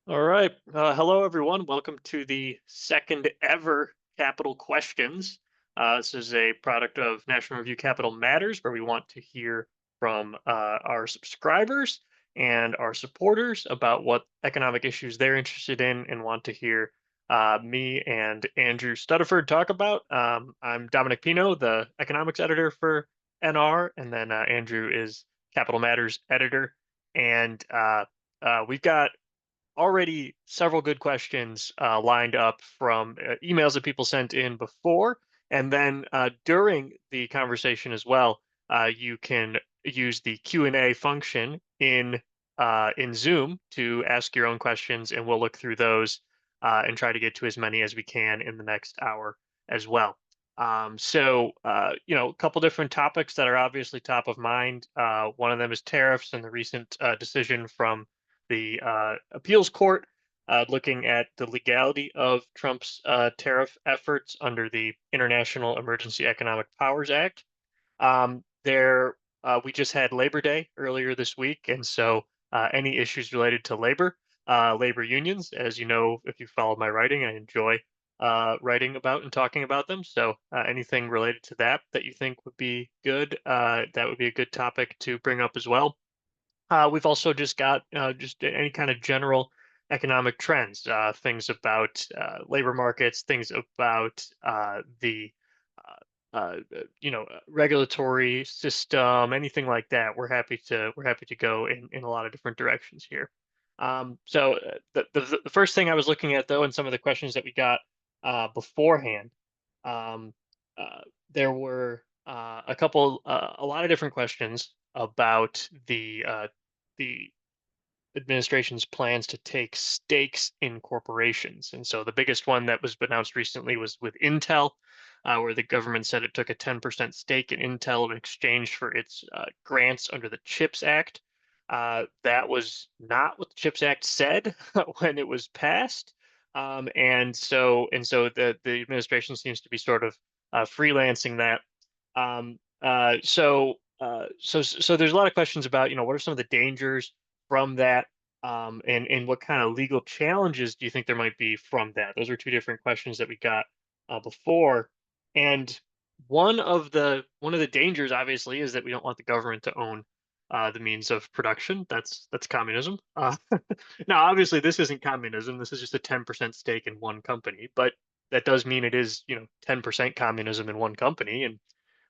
All right. Hello, everyone. Welcome to the second ever Capital Questions. This is a product of National Review Capital Matters, where we want to hear from our subscribers and our supporters about what economic issues they're interested in and want to hear me and Andrew Studiford talk about. I'm Dominic Pino, the economics editor for NR, and then Andrew is Capital Matters editor. And we've got already several good questions lined up from emails that people sent in before, and then during the conversation as well. You can use the Q&A function in Zoom to ask your own questions, and we'll look through those and try to get to as many as we can in the next hour as well. A couple different topics that are obviously top of mind. One of them is tariffs and the recent decision from the appeals court looking at the legality of Trump's tariff efforts under the International Emergency Economic Powers Act. We just had Labor Day earlier this week, and so any issues related to labor unions, as you know, if you follow my writing, I enjoy writing about and talking about them. So anything related to that you think would be good, that would be a good topic to bring up as well. We've also just got just any kind of general economic trends, things about labor markets, things about the regulatory system, anything like that. We're happy to go in a lot of different directions here. The first thing I was looking at, though, and some of the questions that we got beforehand, um, there were a lot of different questions about the administration's plans to take stakes in corporations. And so the biggest one that was announced recently was with Intel, where the government said it took a 10% stake in Intel in exchange for its grants under the CHIPS Act. That was not what the CHIPS Act said when it was passed. The administration seems to be sort of freelancing that. So there's a lot of questions about, what are some of the dangers from that, and what kind of legal challenges do you think there might be from that? Those are two different questions that we got before, and one of the dangers, obviously, is that we don't want the government to own the means of production. That's communism. Now, obviously, this isn't communism. This is just a 10% stake in one company, but that does mean it is, 10% communism in one company, and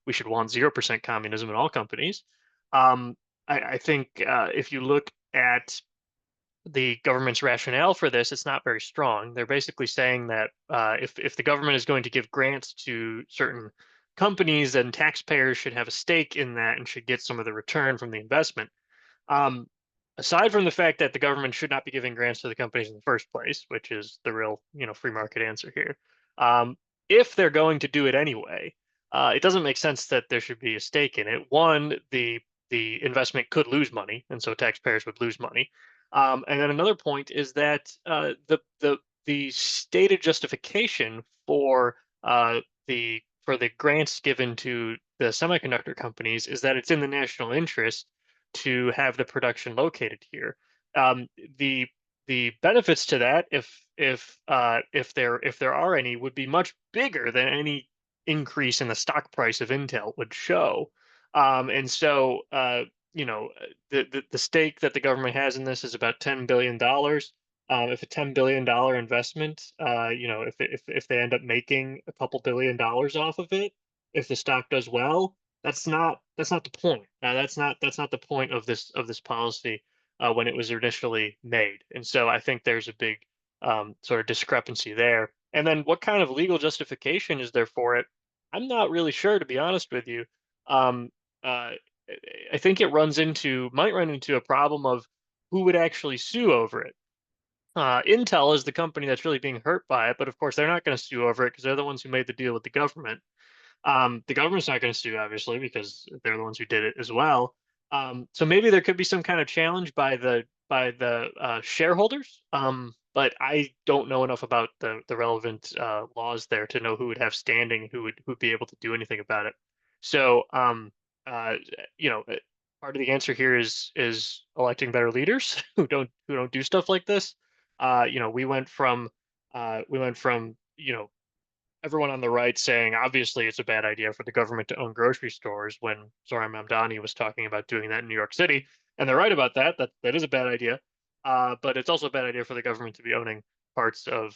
we should want 0% communism in all companies. I think if you look at the government's rationale for this, it's not very strong. They're basically saying that if the government is going to give grants to certain companies, then taxpayers should have a stake in that and should get some of the return from the investment. Um, Aside from the fact that the government should not be giving grants to the companies in the first place, which is the real, free market answer here. Um, if they're going to do it anyway, it doesn't make sense that there should be a stake in it. One, the investment could lose money, and so taxpayers would lose money. And then another point is that the stated justification for the grants given to the semiconductor companies is that it's in the national interest to have the production located here. Um, the the benefits to that, if there are any, would be much bigger than any increase in the stock price of Intel would show. And so the stake that the government has in this is about $10 billion. If a $10 billion investment, if they end up making a couple $1 billion off of it, if the stock does well, that's not the point. That's not the point of this policy when it was initially made. And so I think there's a big sort of discrepancy there. And then what kind of legal justification is there for it? I'm not really sure, to be honest with you. Um, uh, I think it might run into a problem of who would actually sue over it. Intel is the company that's really being hurt by it, but of course they're not going to sue over it because they're the ones who made the deal with the government. The government's not going to sue, obviously, because they're the ones who did it as well. So maybe there could be some kind of challenge by the shareholders. But I don't know enough about the relevant laws there to know who would have standing, who'd be able to do anything about it. So uh, you know, uh, part of the answer here is electing better leaders who don't do stuff like this. We went from everyone on the right saying obviously it's a bad idea for the government to own grocery stores when Zoran Mamdani was talking about doing that in New York City, and they're right about that. That is a bad idea, but it's also a bad idea for the government to be owning parts of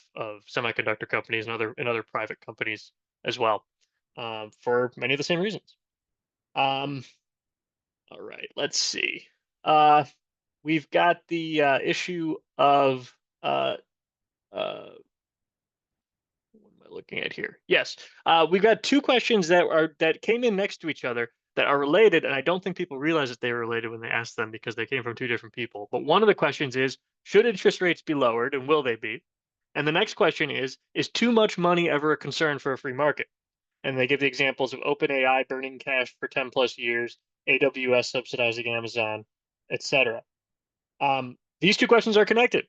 semiconductor companies and other private companies as well, for many of the same reasons. Um, all right, let's see. Uh, we've got the issue of uh, uh, what am I looking at here? Yes, we've got two questions that came in next to each other that are related, and I don't think people realize that they were related when they asked them because they came from two different people. But one of the questions is, should interest rates be lowered, and will they be? And the next question is too much money ever a concern for a free market? And they give the examples of OpenAI burning cash for 10 plus years, AWS subsidizing Amazon, etc. These two questions are connected,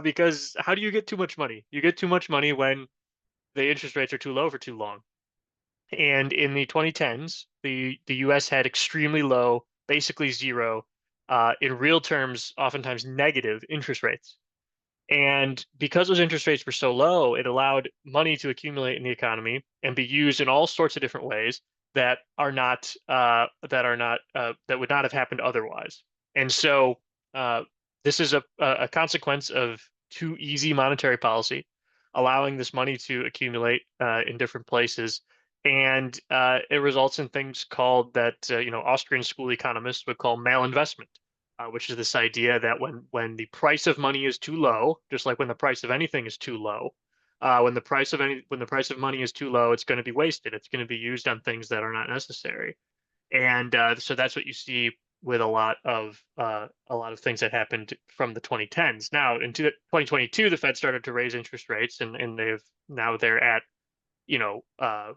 because how do you get too much money? You get too much money when the interest rates are too low for too long. And in the 2010s, the U.S. had extremely low, basically zero, in real terms, oftentimes negative interest rates. And because those interest rates were so low, it allowed money to accumulate in the economy and be used in all sorts of different ways that would not have happened otherwise. And so this is a consequence of too easy monetary policy, allowing this money to accumulate in different places. And it results in things called that Austrian school economists would call malinvestment, which is this idea that when the price of money is too low, just like when the price of anything is too low, when the price of money is too low, it's going to be wasted. It's going to be used on things that are not necessary, and so that's what you see with a lot of things that happened from the 2010s. Now, in 2022, the Fed started to raise interest rates, and they're at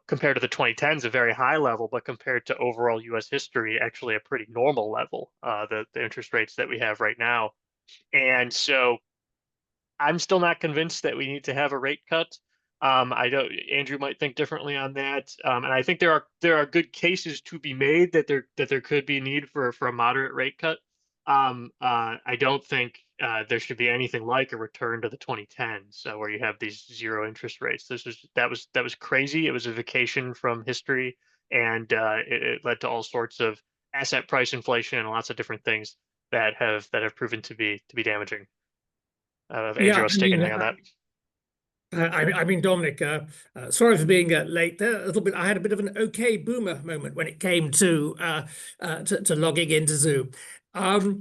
compared to the 2010s, a very high level, but compared to overall U.S. history, actually a pretty normal level, the interest rates that we have right now. And so I'm still not convinced that we need to have a rate cut. I don't. Andrew might think differently on that, and I think there are good cases to be made that there could be need for a moderate rate cut. I don't think there should be anything like a return to the 2010s, where you have these zero interest rates. That was crazy. It was a vacation from history, and it led to all sorts of asset price inflation and lots of different things that have proven to be damaging. Andrew, Yeah, wants to take anything on that? I mean, Dominic, sorry for being late there. A little bit, I had a bit of an okay boomer moment when it came to logging into Zoom. I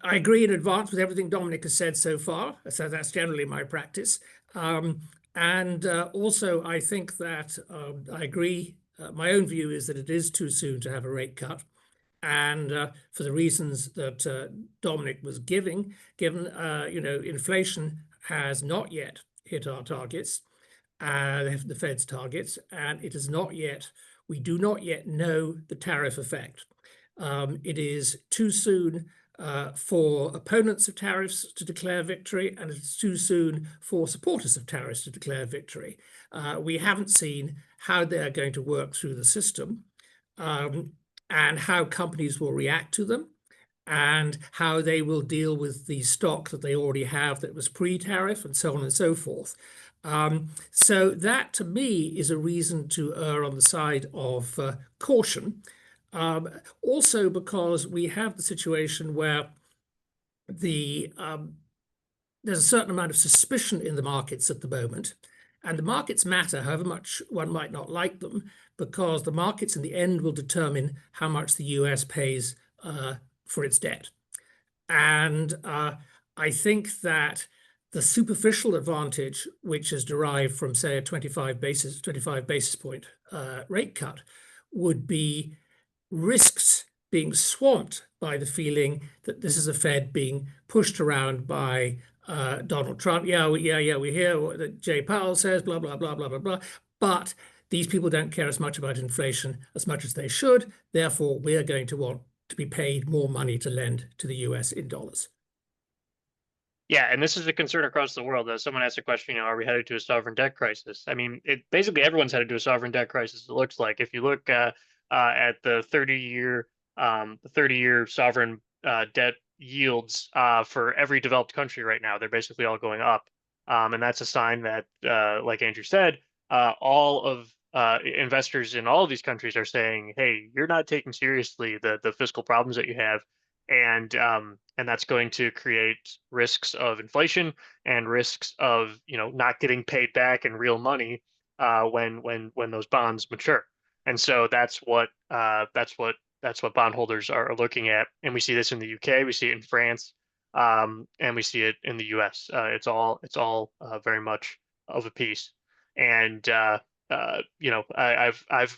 agree in advance with everything Dominic has said so far. So that's generally my practice. And also, I think that I agree. My own view is that it is too soon to have a rate cut. And for the reasons that Dominic was given, inflation has not yet hit our targets, the Fed's targets, and it is not yet, we do not yet know the tariff effect. It is too soon for opponents of tariffs to declare victory, and it's too soon for supporters of tariffs to declare victory. We haven't seen how they're going to work through the system. And how companies will react to them, and how they will deal with the stock that they already have that was pre-tariff, and so on and so forth. So that, to me, is a reason to err on the side of caution. Also, because we have the situation where there's a certain amount of suspicion in the markets at the moment. And the markets matter, however much one might not like them, because the markets in the end will determine how much the US pays for its debt. And I think that the superficial advantage, which is derived from, say, a 25 basis point rate cut, would be risks being swamped by the feeling that this is a Fed being pushed around by Donald Trump. We hear what Jay Powell says, blah, blah, blah, blah, blah, blah. But these people don't care as much about inflation as much as they should. Therefore, we are going to want to be paid more money to lend to the US in dollars. Yeah, and this is a concern across the world. Someone asked a question, are we headed to a sovereign debt crisis? I mean, basically everyone's headed to a sovereign debt crisis. It looks like if you look at the 30-year sovereign debt yields for every developed country right now. They're basically all going up, and that's a sign that, like Andrew said, all of investors in all of these countries are saying, "Hey, you're not taking seriously the fiscal problems that you have." And that's going to create risks of inflation and risks of not getting paid back in real money when those bonds mature. And so that's what bondholders are looking at, and we see this in the UK, we see it in France, and we see it in the US. It's all very much of a piece, and I've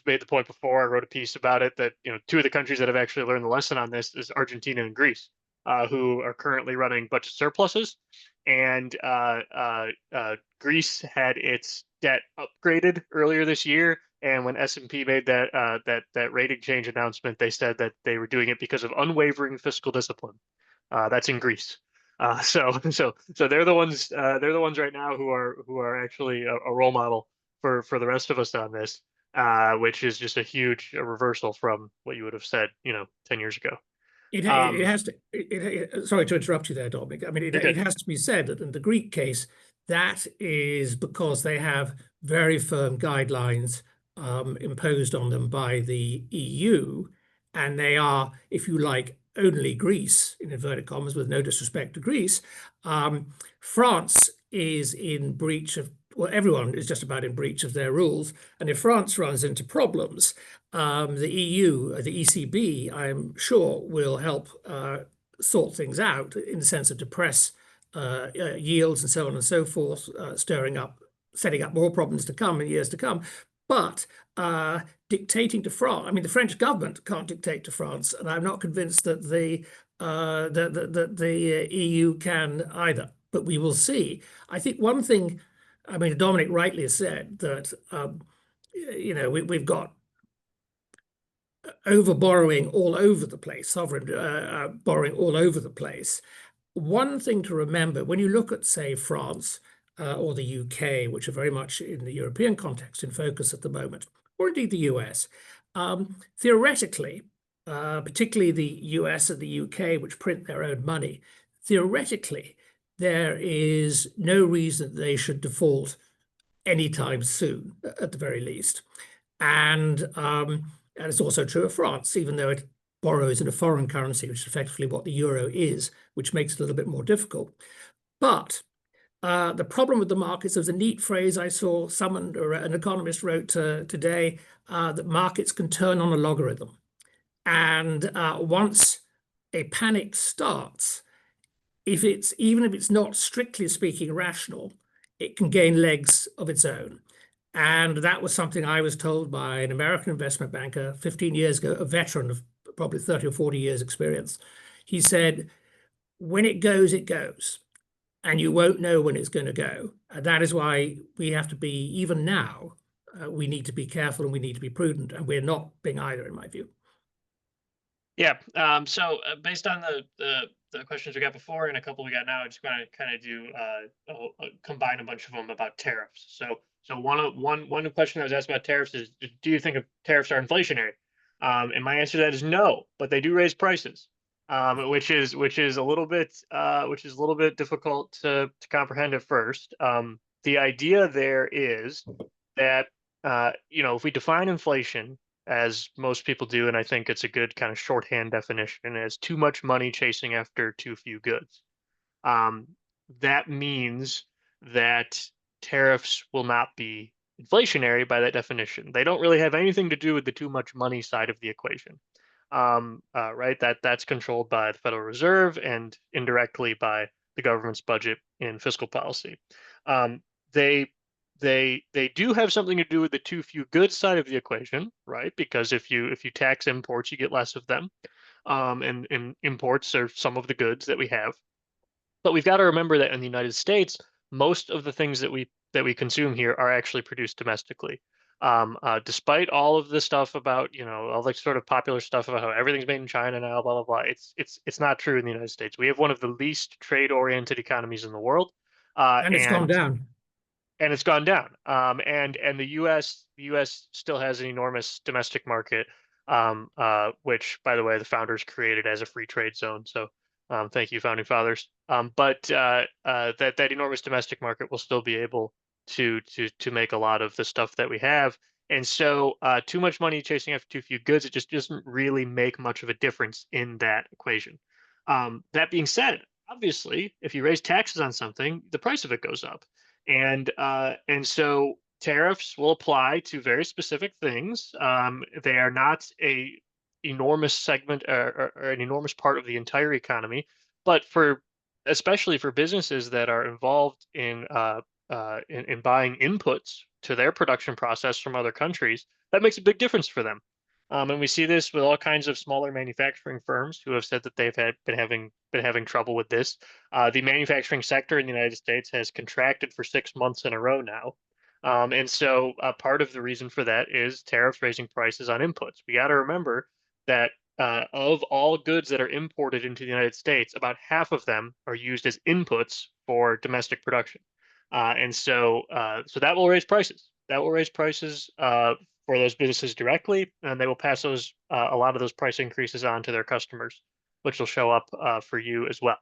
made the point before. I wrote a piece about it that two of the countries that have actually learned the lesson on this is Argentina and Greece, who are currently running budget surpluses, and Greece had its debt upgraded earlier this year. And when S&P made that rating change announcement, they said that they were doing it because of unwavering fiscal discipline. That's in Greece. So they're the ones right now who are actually a role model for the rest of us on this, which is just a huge reversal from what you would have said 10 years ago. It has to. Sorry to interrupt you there, Dominic. I mean, You're it good. has to be said that in the Greek case, that is because they have very firm guidelines imposed on them by the EU, and they are, if you like, only Greece, in inverted commas, with no disrespect to Greece. France is in breach of, well, everyone is just about in breach of their rules. And if France runs into problems, the EU, the ECB, I'm sure, will help sort things out in the sense of depress yields and so on and so forth, setting up more problems to come in years to come. But dictating to France, I mean, the French government can't dictate to France, and I'm not convinced that the EU can either. But we will see. I think one thing, I mean, Dominic rightly has said that we've got over borrowing all over the place, sovereign borrowing all over the place. One thing to remember when you look at, say, France or the UK, which are very much in the European context in focus at the moment, or indeed the US, theoretically, particularly the US and the UK, which print their own money, theoretically, there is no reason they should default anytime soon, at the very least. And it's also true of France, even though it borrows in a foreign currency, which is effectively what the euro is, which makes it a little bit more difficult. But the problem with the markets, there's a neat phrase I saw someone or an economist wrote today, that markets can turn on a logarithm. And once a panic starts, even if it's not strictly speaking rational, it can gain legs of its own. And that was something I was told by an American investment banker 15 years ago, a veteran of probably 30 or 40 years experience. He said, when it goes, and you won't know when it's going to go. And that is why we have to be, even now, we need to be careful and we need to be prudent. And we're not being either, in my view. Yeah. So based on the questions we got before and a couple we got now, I just want to kind of do combine a bunch of them about tariffs. So one question that was asked about tariffs is, do you think tariffs are inflationary? And my answer to that is no, but they do raise prices, which is a little bit difficult to comprehend at first. The idea there is that if we define inflation as most people do, and I think it's a good kind of shorthand definition, as too much money chasing after too few goods. Um, that means that tariffs will not be inflationary by that definition. They don't really have anything to do with the too much money side of the equation, right? That's controlled by the Federal Reserve and indirectly by the government's budget and fiscal policy. They they do have something to do with the too few goods side of the equation, right? Because if you tax imports, you get less of them, and imports are some of the goods that we have. But we've got to remember that in the United States, most of the things that we consume here are actually produced domestically. Despite all of the stuff about all the sort of popular stuff about how everything's made in China now, blah blah blah, it's not true in the United States. We have one of the least trade-oriented economies in the world, And it's gone and down. it's gone down. And the U.S. still has an enormous domestic market, which, by the way, the founders created as a free trade zone. So Thank you, founding fathers. But that enormous domestic market will still be able to make a lot of the stuff that we have. And so, too much money chasing after too few goods, it just doesn't really make much of a difference in that equation. That being said, obviously, if you raise taxes on something, the price of it goes up, and so tariffs will apply to very specific things. They are not a enormous segment or an enormous part of the entire economy, but for especially for businesses that are involved in buying inputs to their production process from other countries, that makes a big difference for them. And we see this with all kinds of smaller manufacturing firms who have said that they've been having trouble with this. The manufacturing sector in the United States has contracted for 6 months in a row now. And so part of the reason for that is tariffs raising prices on inputs. We got to remember that of all goods that are imported into the United States, about half of them are used as inputs for domestic production. So that will raise prices. That will raise prices for those businesses directly, and they will pass those a lot of those price increases on to their customers, which will show up for you as well.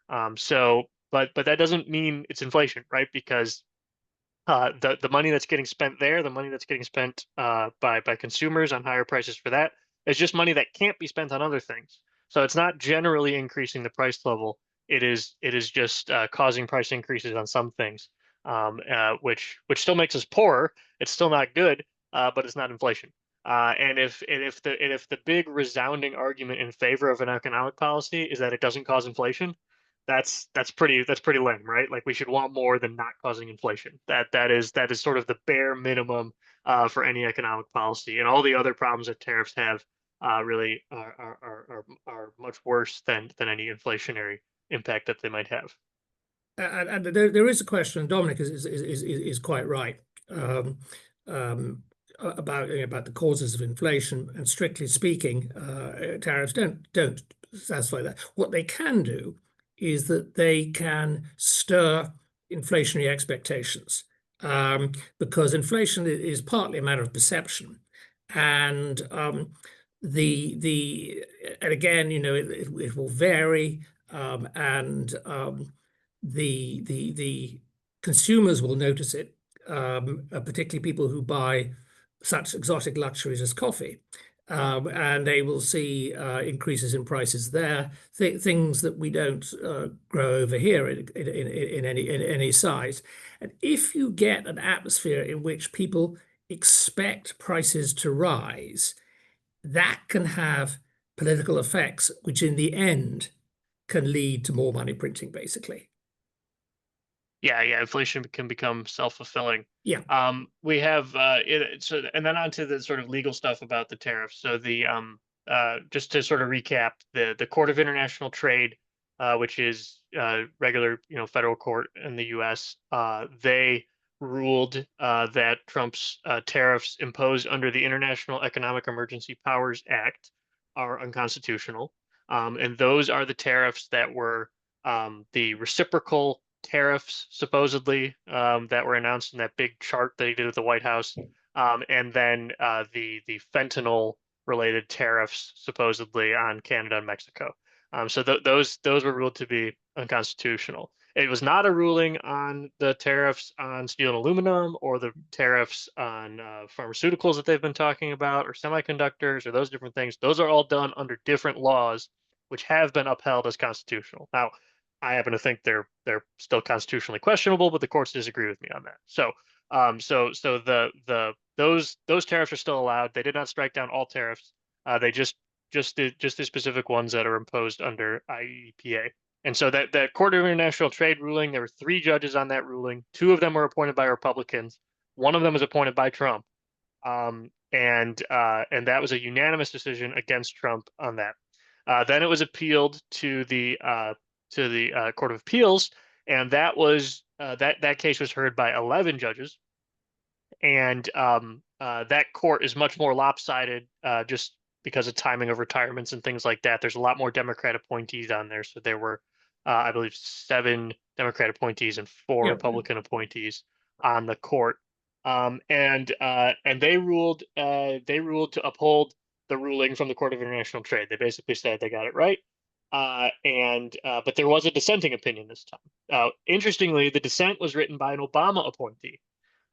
But that doesn't mean it's inflation, right? Because the money that's getting spent there, the money that's getting spent by consumers on higher prices for that, is just money that can't be spent on other things. So it's not generally increasing the price level. It is just causing price increases on some things, which still makes us poorer. It's still not good, but it's not inflation. And if the big resounding argument in favor of an economic policy is that it doesn't cause inflation, that's pretty lame, right? Like we should want more than not causing inflation. That is sort of the bare minimum for any economic policy, and all the other problems that tariffs have really are much worse than any inflationary impact that they might have. And there is a question. Dominic is quite right, um, about the causes of inflation. And strictly speaking, tariffs don't satisfy that. What they can do is that they can stir inflationary expectations, because inflation is partly a matter of perception, and the and again, it will vary, and the consumers will notice it, particularly people who buy such exotic luxuries as coffee. And they will see increases in prices there, things that we don't grow over here in any size. And if you get an atmosphere in which people expect prices to rise, that can have political effects, which in the end can lead to more money printing, basically. Yeah, inflation can become self-fulfilling. Yeah. We have and then on to the sort of legal stuff about the tariffs. So the just to sort of recap, the Court of International Trade, which is regular, federal court in the U.S., they ruled that Trump's tariffs imposed under the International Economic Emergency Powers Act are unconstitutional. And those are the tariffs that were the reciprocal tariffs supposedly that were announced in that big chart that he did at the White House, and then the fentanyl related tariffs supposedly on Canada and Mexico. So those were ruled to be unconstitutional. It was not a ruling on the tariffs on steel and aluminum or the tariffs on pharmaceuticals that they've been talking about or semiconductors or those different things. Those are all done under different laws, which have been upheld as constitutional. Now, I happen to think they're still constitutionally questionable, but the courts disagree with me on that. So those tariffs are still allowed. They did not strike down all tariffs. They just did just the specific ones that are imposed under IEEPA. And so that Court of International Trade ruling, there were 3 judges on that ruling. 2 of them were appointed by Republicans. One of them was appointed by Trump. And that was a unanimous decision against Trump on that. Then it was appealed to the Court of Appeals, and that case was heard by 11 judges, and that court is much more lopsided, just because of timing of retirements and things like that. There's a lot more Democrat appointees on there, so there were, I believe, 7 Democrat appointees and 4 Yeah. Republican appointees on the court, and they ruled to uphold the ruling from the Court of International Trade. They basically said they got it right. But there was a dissenting opinion this time. Interestingly, the dissent was written by an Obama appointee.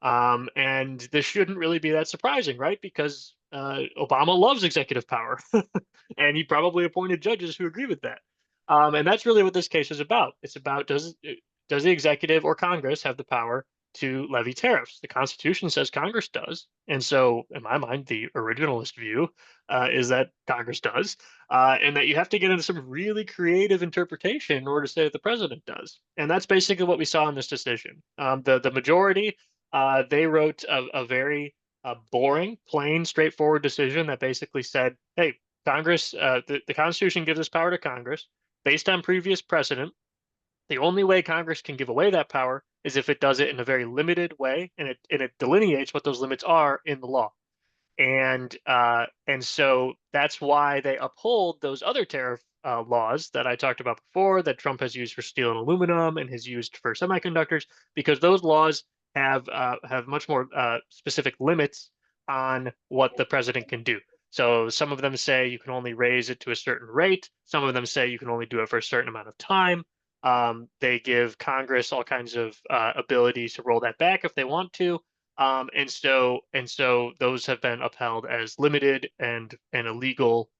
And this shouldn't really be that surprising, right? Because Obama loves executive power, and he probably appointed judges who agree with that. And that's really what this case is about. It's about does the executive or Congress have the power to levy tariffs? The Constitution says Congress does, and so in my mind, the originalist view is that Congress does, and that you have to get into some really creative interpretation in order to say that the president does. And that's basically what we saw in this decision. The majority they wrote a very boring, plain, straightforward decision that basically said, "Hey, Congress, the Constitution gives this power to Congress based on previous precedent. The only way Congress can give away that power is if it does it in a very limited way, and it delineates what those limits are in the law." And so that's why they uphold those other tariff laws that I talked about before, that Trump has used for steel and aluminum and has used for semiconductors, because those laws have much more specific limits on what the president can do. So some of them say you can only raise it to a certain rate. Some of them say you can only do it for a certain amount of time. They give Congress all kinds of abilities to roll that back if they want to. And so those have been upheld as limited and an illegal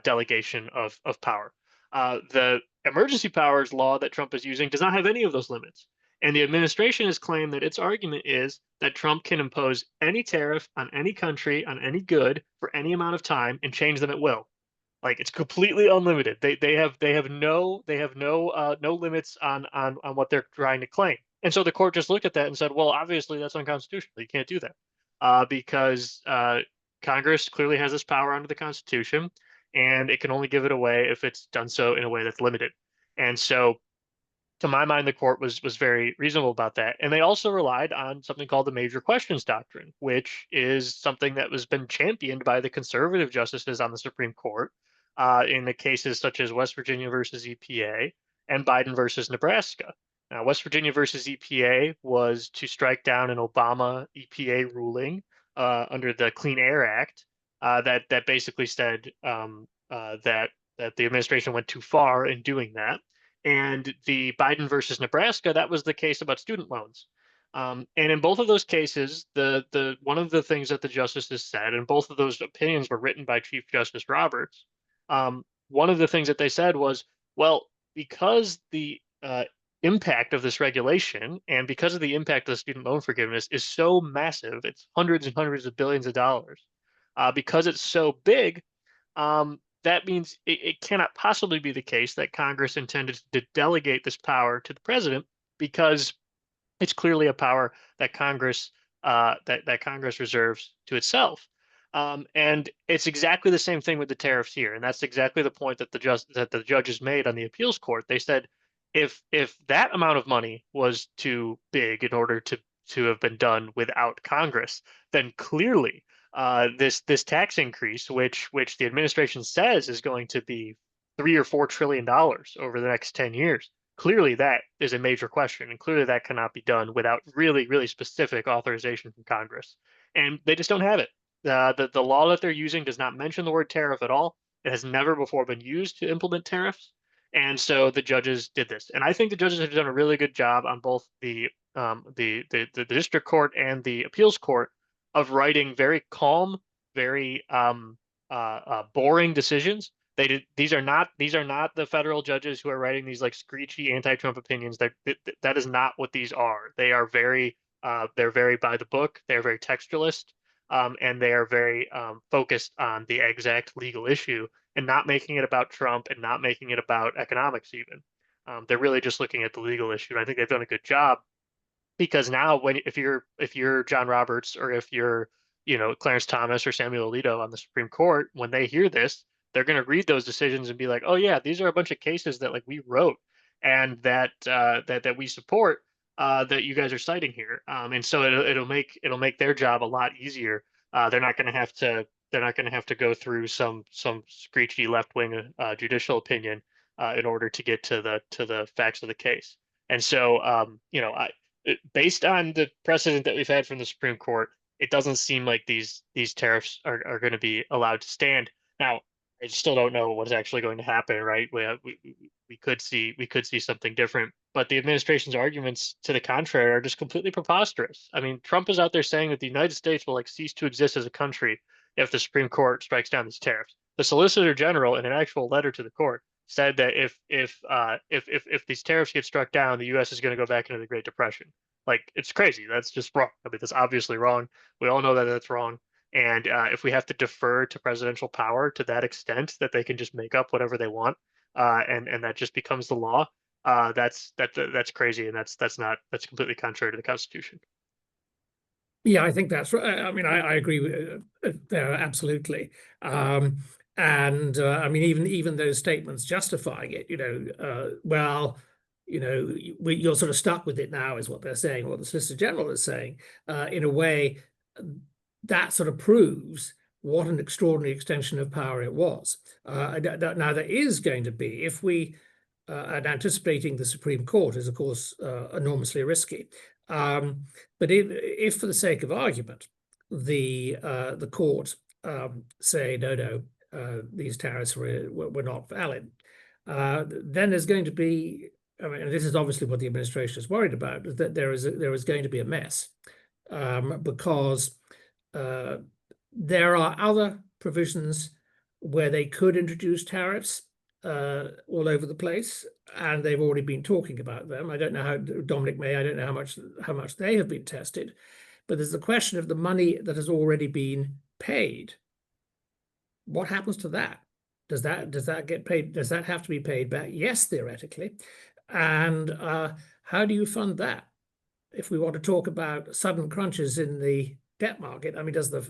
delegation of power. The emergency powers law that Trump is using does not have any of those limits. And the administration has claimed that its argument is that Trump can impose any tariff on any country, on any good, for any amount of time and change them at will. Like it's completely unlimited. They have no limits on what they're trying to claim. And so the court just looked at that and said, well, obviously that's unconstitutional. You can't do that because Congress clearly has this power under the Constitution, and it can only give it away if it's done so in a way that's limited. And so to my mind, the court was very reasonable about that. And they also relied on something called the major questions doctrine, which is something that was been championed by the conservative justices on the Supreme Court in the cases such as West Virginia versus EPA and Biden versus Nebraska. Now, West Virginia versus EPA was to strike down an Obama EPA ruling under the Clean Air Act that basically said that the administration went too far in doing that. And the Biden versus Nebraska, that was the case about student loans. And in both of those cases, the one of the things that the justices said, and both of those opinions were written by Chief Justice Roberts. One of the things that they said was, well, because the impact of this regulation and because of the impact of the student loan forgiveness is so massive, it's hundreds and hundreds of billions of dollars. Because it's so big, that means it cannot possibly be the case that Congress intended to delegate this power to the president because it's clearly a power that Congress reserves to itself. And it's exactly the same thing with the tariffs here, and that's exactly the point that the judges made on the appeals court. They said if that amount of money was too big in order to have been done without Congress, then clearly this tax increase, which the administration says is going to be $3 or $4 trillion over the next 10 years. Clearly, that is a major question, and clearly that cannot be done without really, really specific authorization from Congress. And they just don't have it. The law that they're using does not mention the word tariff at all. It has never before been used to implement tariffs. And so the judges did this. And I think the judges have done a really good job on both the district court and the appeals court of writing very calm, very boring decisions. These are not the federal judges who are writing these like screechy anti-Trump opinions. That is not what these are. They are they're very by the book. They're very textualist, and they are very focused on the exact legal issue and not making it about Trump and not making it about economics even. They're really just looking at the legal issue. And I think they've done a good job because now if you're John Roberts or if you're Clarence Thomas or Samuel Alito on the Supreme Court, when they hear this, they're going to read those decisions and be like, oh yeah, these are a bunch of cases that like we wrote and that we support that you guys are citing here, and so it'll make their job a lot easier. They're not going to have to go through some screechy left wing judicial opinion in order to get to the facts of the case. And so based on the precedent that we've had from the Supreme Court, it doesn't seem like these tariffs are going to be allowed to stand. Now, I still don't know what's actually going to happen, right? We could see something different, but the administration's arguments to the contrary are just completely preposterous. I mean, Trump is out there saying that the United States will like cease to exist as a country if the Supreme Court strikes down these tariffs. The Solicitor General, in an actual letter to the court, said that if these tariffs get struck down, the U.S. is going to go back into the Great Depression. Like, it's crazy. That's just wrong. I mean, that's obviously wrong. We all know that that's wrong. And if we have to defer to presidential power to that extent that they can just make up whatever they want, and that just becomes the law, that's crazy, and that's completely contrary to the Constitution. Yeah, I think that's right. I mean, I agree with there absolutely. And I mean, even those statements justifying it, well, you're sort of stuck with it now, is what they're saying, what the Solicitor General is saying. In a way, that sort of proves what an extraordinary extension of power it was. Now, there is going to be, if we, and anticipating the Supreme Court is, of course, enormously risky. But if, for the sake of argument, the court say no, these tariffs were not valid, then there's going to be. I mean, and this is obviously what the administration is worried about, is that there is going to be a mess, because there are other provisions where they could introduce tariffs all over the place, and they've already been talking about them. I don't know how Dominic may. I don't know how much they have been tested, but there's the question of the money that has already been paid. What happens to that? Does that get paid? Does that have to be paid back? Yes, theoretically. And how do you fund that? If we want to talk about sudden crunches in the debt market, I mean, does the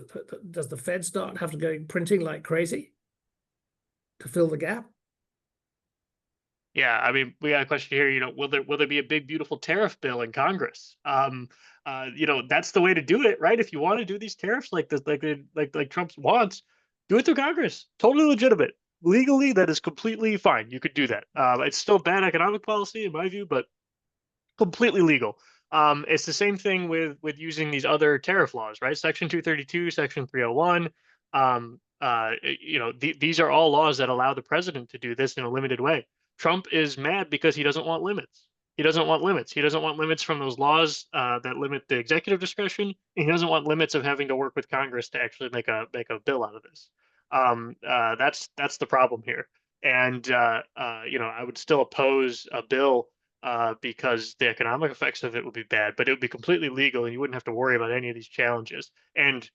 Fed have to go printing like crazy to fill the gap? Yeah, I mean, we got a question here. Will there be a big beautiful tariff bill in Congress? That's the way to do it, right? If you want to do these tariffs like this, like Trump wants, do it through Congress. Totally legitimate. Legally, that is completely fine. You could do that. It's still bad economic policy in my view, but completely legal. It's the same thing with using these other tariff laws, right? Section 232, Section 301. These are all laws that allow the president to do this in a limited way. Trump is mad because he doesn't want limits. He doesn't want limits. He doesn't want limits from those laws that limit the executive discretion. And he doesn't want limits of having to work with Congress to actually make a bill out of this. That's the problem here. And I would still oppose a bill because the economic effects of it would be bad, but it would be completely legal and you wouldn't have to worry about any of these challenges. And,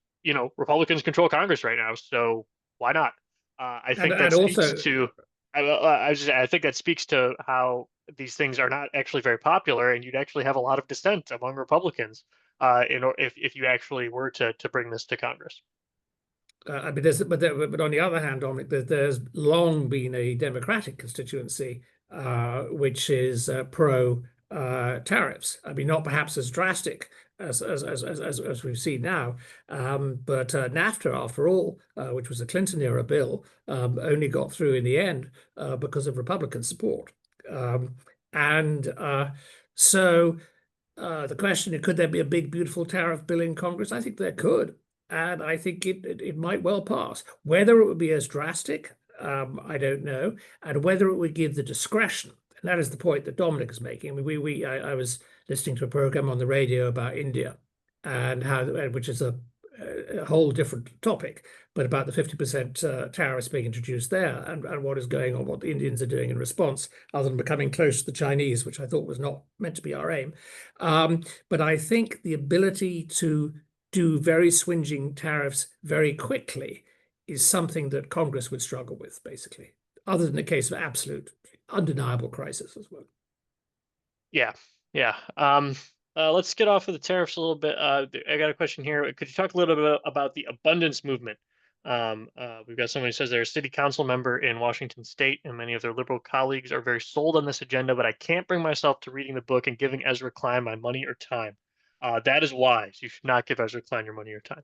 Republicans control Congress right now, so why not? I think that And speaks also, to, I think that speaks to how these things are not actually very popular, and you'd actually have a lot of dissent among Republicans, if you actually were to bring this to Congress. I mean, but on the other hand, Dominic, there's long been a Democratic constituency which is pro tariffs. I mean, not perhaps as drastic as we've seen now, but NAFTA, after all, which was a Clinton era bill, only got through in the end because of Republican support. And so the question, could there be a big, beautiful tariff bill in Congress? I think there could. And I think it might well pass. Whether it would be as drastic, I don't know, and whether it would give the discretion. And that is the point that Dominic is making. I mean, I was listening to a program on the radio about India, and which is a whole different topic, but about the 50% tariffs being introduced there, and what is going on, what the Indians are doing in response, other than becoming close to the Chinese, which I thought was not meant to be our aim. But I think the ability to do very swinging tariffs very quickly is something that Congress would struggle with, basically, other than the case of absolute undeniable crisis as well. Yeah, yeah. Let's get off of the tariffs a little bit. I got a question here. Could you talk a little bit about the abundance movement? We've got somebody who says they're a city council member in Washington State, and many of their liberal colleagues are very sold on this agenda, but I can't bring myself to reading the book and giving Ezra Klein my money or time. That is wise. You should not give Ezra Klein your money or time.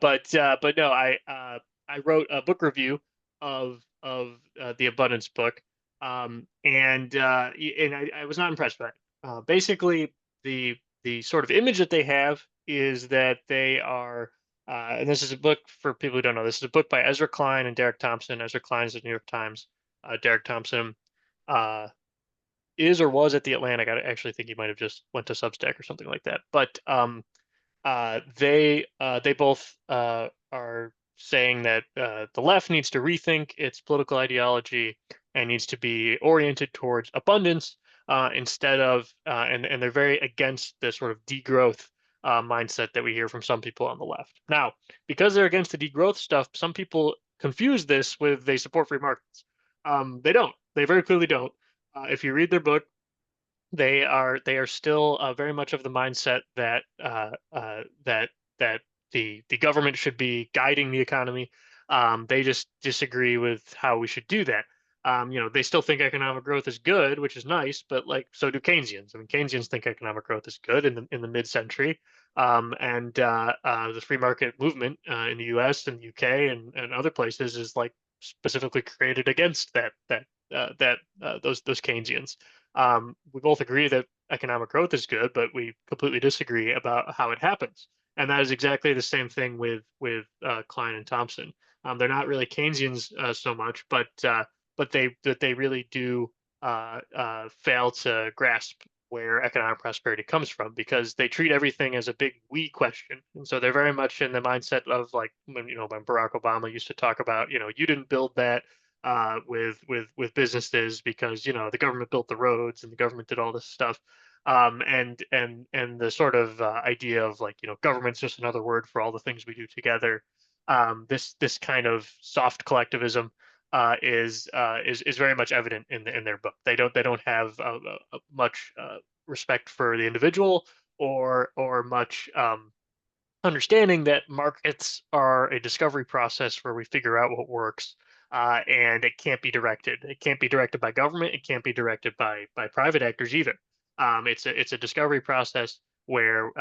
But no, I wrote a book review of the abundance book, and I was not impressed by it. Basically, the sort of image that they have is that they are And this is a book for people who don't know. This is a book by Ezra Klein and Derek Thompson. Ezra Klein is the New York Times. Derek Thompson uh, is or was at the Atlantic. I actually think he might have just went to Substack or something like that. But they both are saying that the left needs to rethink its political ideology and needs to be oriented towards abundance instead of and they're very against the sort of degrowth mindset that we hear from some people on the left. Now, because they're against the degrowth stuff, some people confuse this with they support free markets. They don't. They very clearly don't. If you read their book, they are still very much of the mindset that that the government should be guiding the economy. They just disagree with how we should do that. They still think economic growth is good, which is nice, but like so do Keynesians. I mean, Keynesians think economic growth is good in the mid-century, and the free market movement in the U.S. and U.K. and other places is like specifically created against those Keynesians. We both agree that economic growth is good, but we completely disagree about how it happens. And that is exactly the same thing with Klein and Thompson. They're not really Keynesians so much, but they really do fail to grasp where economic prosperity comes from because they treat everything as a big we question. And so they're very much in the mindset of like when Barack Obama used to talk about, you didn't build that with businesses because the government built the roads and the government did all this stuff, and the sort of idea of like government's just another word for all the things we do together. This kind of soft collectivism is very much evident in their book. They don't have much respect for the individual or much understanding that markets are a discovery process where we figure out what works, and it can't be directed. It can't be directed by government. It can't be directed by private actors either. It's a discovery process where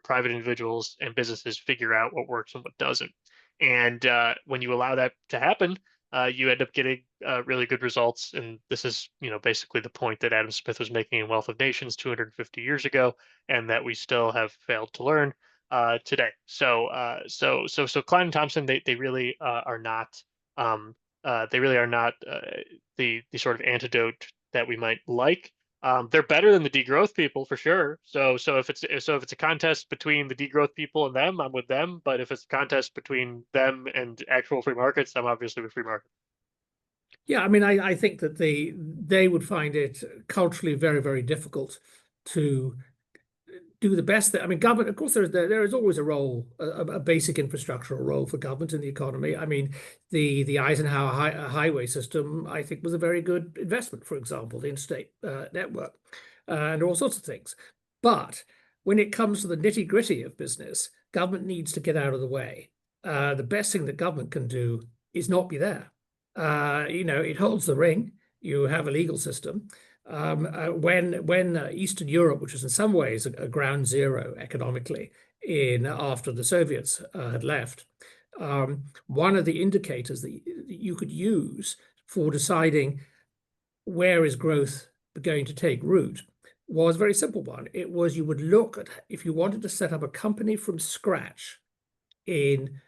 private individuals and businesses figure out what works and what doesn't. And when you allow that to happen, you end up getting really good results. And this is basically the point that Adam Smith was making in Wealth of Nations 250 years ago, and that we still have failed to learn today. So Klein and Thompson, they really are not the sort of antidote that we might like. They're better than the degrowth people for sure. So if it's a contest between the degrowth people and them, I'm with them. But if it's a contest between them and actual free markets, I'm obviously with free markets. Yeah, I mean, I think that they would find it culturally very, very difficult to do the best that I mean, government, of course, there is always a role, a basic infrastructural role for government in the economy. I mean, the Eisenhower highway system, I think, was a very good investment, for example, the interstate network, and all sorts of things. But when it comes to the nitty-gritty of business, government needs to get out of the way. The best thing that government can do is not be there. It holds the ring. You have a legal system. When Eastern Europe, which was in some ways a ground zero economically after the Soviets had left, one of the indicators that you could use for deciding where is growth going to take root was a very simple one. It was you would look at if you wanted to set up a company from scratch in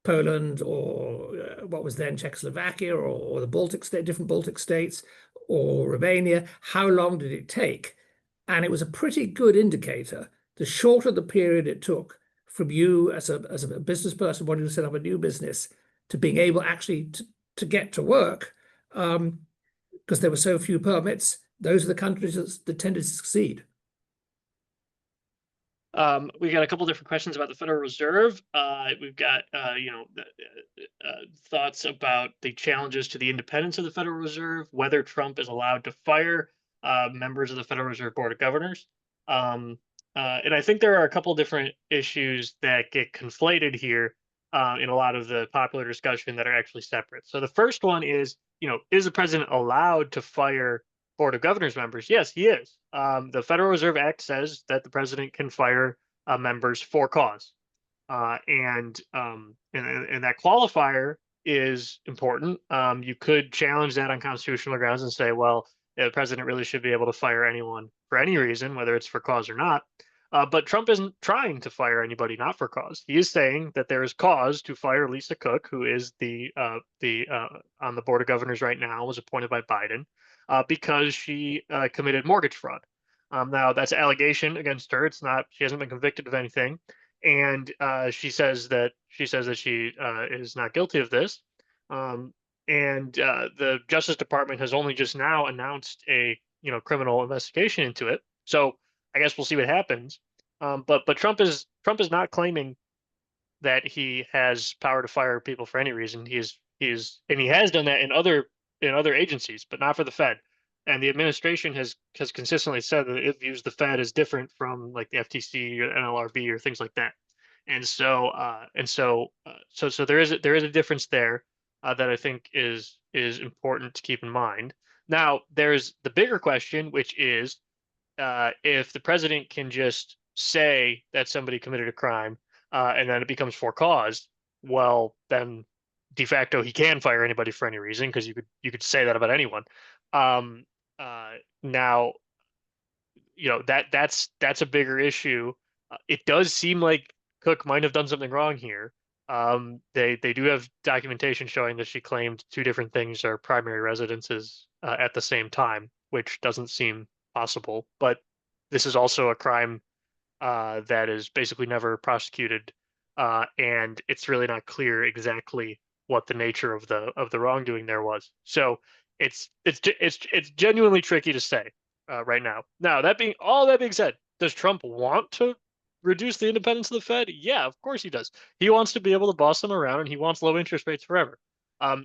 Poland or what was then Czechoslovakia or the Baltic state, different Baltic states, or Romania, how long did it take? And it was a pretty good indicator. The shorter the period it took from you as a business person wanting to set up a new business to being able actually to get to work, because there were so few permits, those are the countries that tended to succeed. We got a couple different questions about the Federal Reserve. We've got thoughts about the challenges to the independence of the Federal Reserve, whether Trump is allowed to fire members of the Federal Reserve Board of Governors. And I think there are a couple different issues that get conflated here in a lot of the popular discussion that are actually separate. So the first one is the president allowed to fire Board of Governors members? Yes, he is. The Federal Reserve Act says that the president can fire members for cause, and that qualifier is important. You could challenge that on constitutional grounds and say, well, the president really should be able to fire anyone for any reason, whether it's for cause or not. But Trump isn't trying to fire anybody not for cause. He is saying that there is cause to fire Lisa Cook, who is the on the board of governors right now, was appointed by Biden, because she committed mortgage fraud. Now that's an allegation against her. It's not. She hasn't been convicted of anything, and she says that she is not guilty of this. Um, and the Justice Department has only just now announced a criminal investigation into it. So I guess we'll see what happens. But Trump is not claiming that he has power to fire people for any reason. He has done that in other agencies, but not for the Fed. And the administration has consistently said that it views the Fed as different from like the FTC or NLRB or things like that. So there is a difference there that I think is important to keep in mind. Now, there's the bigger question, which is if the president can just say that somebody committed a crime and then it becomes for cause, well, then de facto he can fire anybody for any reason because you could say that about anyone. Um, Now, that's a bigger issue. It does seem like Cook might have done something wrong here. They do have documentation showing that she claimed two different things are primary residences at the same time, which doesn't seem possible. But this is also a crime that is basically never prosecuted, and it's really not clear exactly what the nature of the wrongdoing there was. So it's genuinely tricky to say right now. Now that being said, does Trump want to reduce the independence of the Fed? Yeah, of course he does. He wants to be able to boss them around, and he wants low interest rates forever.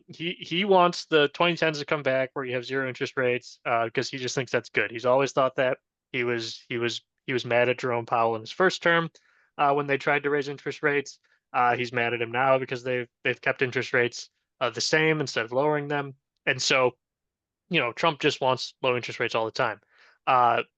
He wants the 2010s to come back where you have zero interest rates because he just thinks that's good. He's always thought that. He was mad at Jerome Powell in his first term when they tried to raise interest rates. He's mad at him now because they've kept interest rates the same instead of lowering them. And so Trump just wants low interest rates all the time.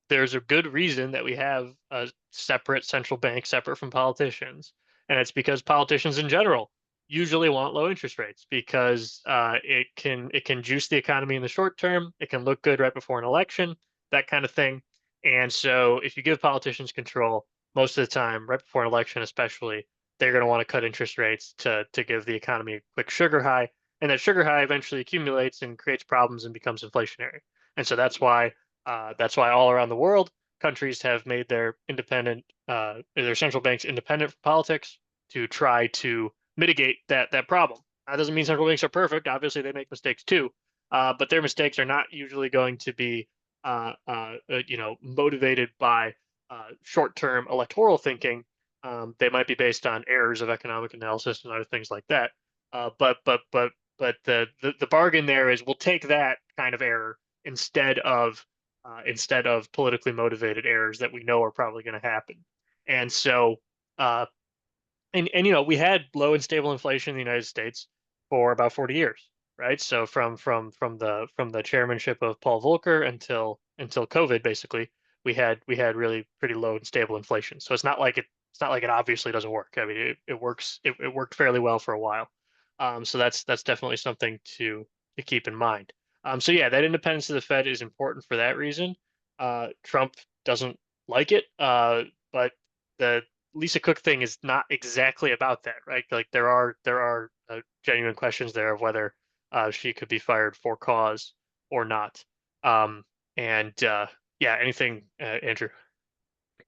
There's a good reason that we have a separate central bank, separate from politicians, and it's because politicians in general usually want low interest rates because it can juice the economy in the short term. It can look good right before an election, that kind of thing. And so, if you give politicians control, most of the time, right before an election, especially, they're going to want to cut interest rates to give the economy a quick sugar high, and that sugar high eventually accumulates and creates problems and becomes inflationary. And so that's why all around the world countries have made their central banks independent from politics to try to mitigate that problem. That doesn't mean central banks are perfect. Obviously, they make mistakes too, but their mistakes are not usually going to be motivated by short-term electoral thinking. They might be based on errors of economic analysis and other things like that. But the bargain there is we'll take that kind of error instead of politically motivated errors that we know are probably going to happen. And so uh, we had low and stable inflation in the United States for about 40 years, right? So from the chairmanship of Paul Volcker until COVID, basically, we had really pretty low and stable inflation. So it's not like it obviously doesn't work. I mean, it works. It worked fairly well for a while. So that's definitely something to keep in mind. So yeah, that independence of the Fed is important for that reason. Trump doesn't like it, but the Lisa Cook thing is not exactly about that, right? Like there are genuine questions there of whether she could be fired for cause or not. And yeah, anything, Andrew?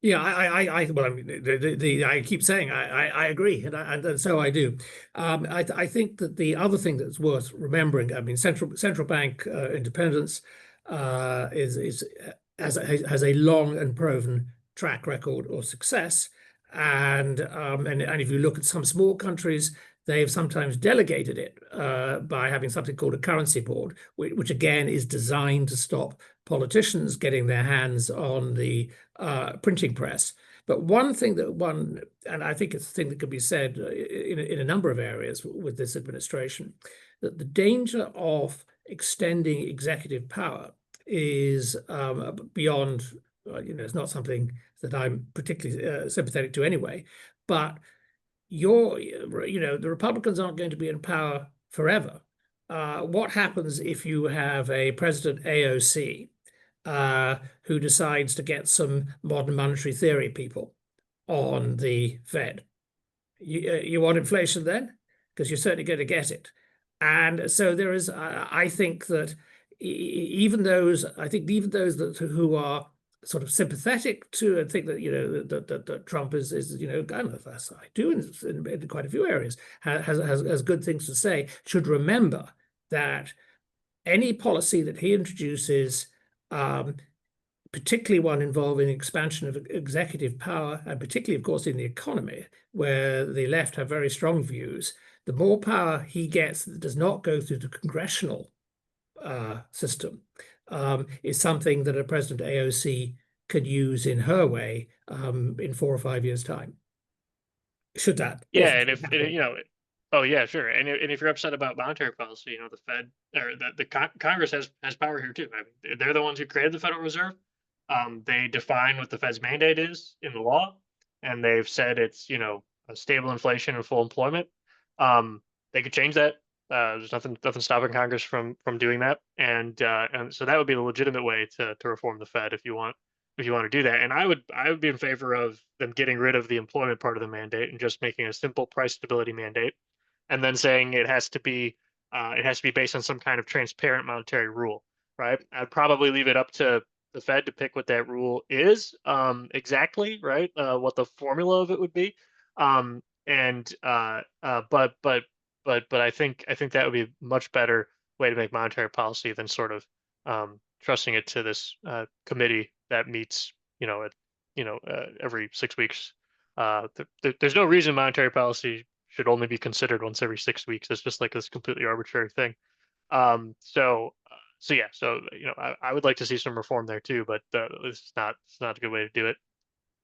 Yeah, well, I mean, I keep saying I agree, and so I do. I think that the other thing that's worth remembering, I mean, central bank independence is has a long and proven track record of success, and if you look at some small countries, they've sometimes delegated it by having something called a currency board, which again is designed to stop politicians getting their hands on the printing press. But one thing and I think it's a thing that could be said in a number of areas with this administration, that the danger of extending executive power is beyond, it's not something that I'm particularly sympathetic to anyway, but the Republicans aren't going to be in power forever. What happens if you have a president AOC who decides to get some modern monetary theory people on the Fed. You want inflation then? Because you're certainly going to get it. And so there is, I think that even those, I think even those that who are sort of sympathetic to and think that that Trump is kind of, as I do in quite a few areas, has good things to say, should remember that any policy that he introduces, particularly one involving expansion of executive power, and particularly, of course, in the economy, where the left have very strong views, the more power he gets that does not go through the congressional system is something that a President AOC could use in her way in 4 or 5 years' time. Should that, Yeah, if and if oh yeah, sure. And if you're upset about monetary policy, the Fed or the Congress has power here too. I mean, they're the ones who created the Federal Reserve. They define what the Fed's mandate is in the law, and they've said it's a stable inflation and full employment. They could change that. There's nothing stopping Congress from doing that, and so that would be the legitimate way to reform the Fed if you want to do that. And I would be in favor of them getting rid of the employment part of the mandate and just making a simple price stability mandate, and then saying it has to be based on some kind of transparent monetary rule, right? I'd probably leave it up to the Fed to pick what that rule is exactly, right? What the formula of it would be, and but I think that would be a much better way to make monetary policy than sort of trusting it to this committee that meets, every 6 weeks. There's no reason monetary policy should only be considered once every 6 weeks. It's just like this completely arbitrary thing. So yeah, so I would like to see some reform there too, but it's not a good way to do it.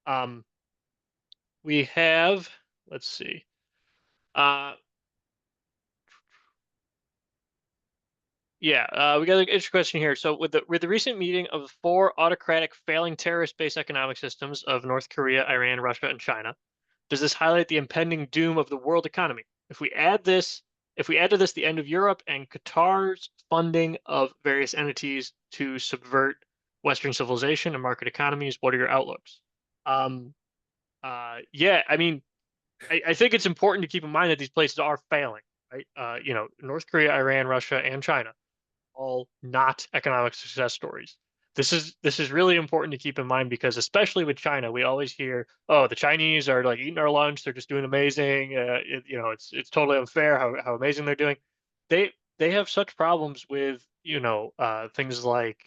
Um, we have, let's see. Yeah, we got an interesting question here. So, with the recent meeting of the 4 autocratic, failing terrorist-based economic systems of North Korea, Iran, Russia, and China, does this highlight the impending doom of the world economy? If we add to this the end of Europe and Qatar's funding of various entities to subvert Western civilization and market economies, what are your outlooks? Um, yeah, I mean, I think it's important to keep in mind that these places are failing, right? North Korea, Iran, Russia, and China, all not economic success stories. This is really important to keep in mind because especially with China, we always hear, "Oh, the Chinese are like eating our lunch. They're just doing amazing. It's totally unfair how amazing they're doing." They have such problems with things like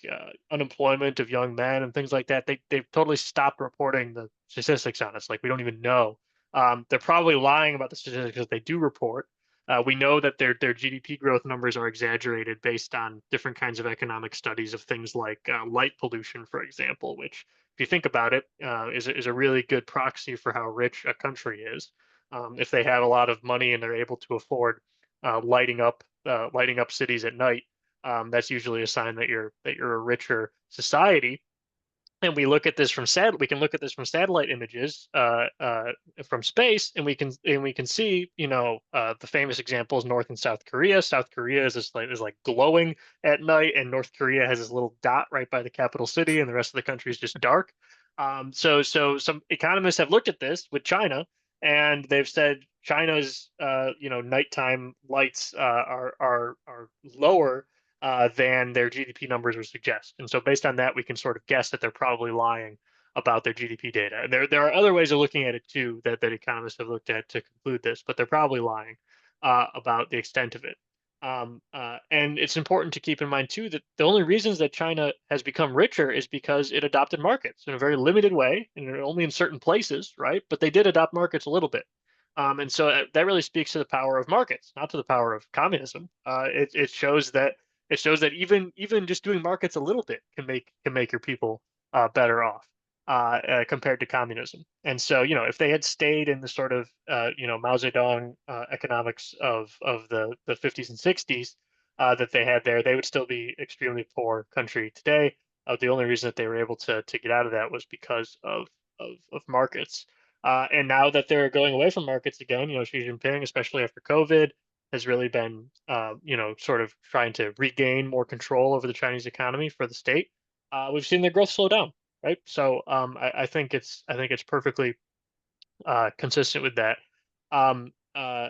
unemployment of young men and things like that. They've totally stopped reporting the statistics on us. Like we don't even know. They're probably lying about the statistics that they do report. We know that their GDP growth numbers are exaggerated based on different kinds of economic studies of things like light pollution, for example, which, if you think about it, is a really good proxy for how rich a country is. If they have a lot of money and they're able to afford lighting up cities at night, that's usually a sign that you're a richer society. And we can look at this from satellite images from space, and we can see the famous examples North and South Korea. South Korea is like glowing at night, and North Korea has this little dot right by the capital city, and the rest of the country is just dark. So some economists have looked at this with China, and they've said China's nighttime lights are lower than their GDP numbers would suggest. And so based on that, we can sort of guess that they're probably lying about their GDP data. And there are other ways of looking at it too that economists have looked at to conclude this, but they're probably lying about the extent of it. And it's important to keep in mind too that the only reasons that China has become richer is because it adopted markets in a very limited way and only in certain places, right? But they did adopt markets a little bit. And so that really speaks to the power of markets, not to the power of communism. It shows that even just doing markets a little bit can make your people better off compared to communism. And so if they had stayed in the sort of Mao Zedong economics of the 50s and 60s that they had there, they would still be extremely poor country today. The only reason that they were able to get out of that was because of markets. And now that they're going away from markets again, Xi Jinping, especially after COVID, has really been, sort of trying to regain more control over the Chinese economy for the state. we've seen their growth slow down, right? So I think it's perfectly consistent with that. Um, uh,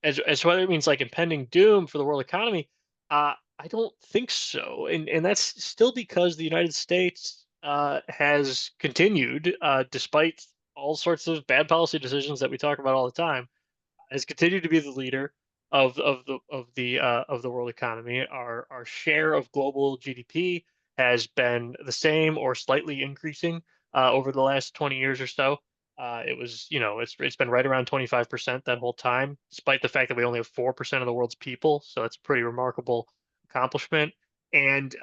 as to whether it means like impending doom for the world economy, I don't think so, and that's still because the United States has continued, despite all sorts of bad policy decisions that we talk about all the time, has continued to be the leader of the world economy. Our share of global GDP has been the same or slightly increasing over the last 20 years or so. It was, it's been right around 25% that whole time, despite the fact that we only have 4% of the world's people. So that's a pretty remarkable accomplishment. And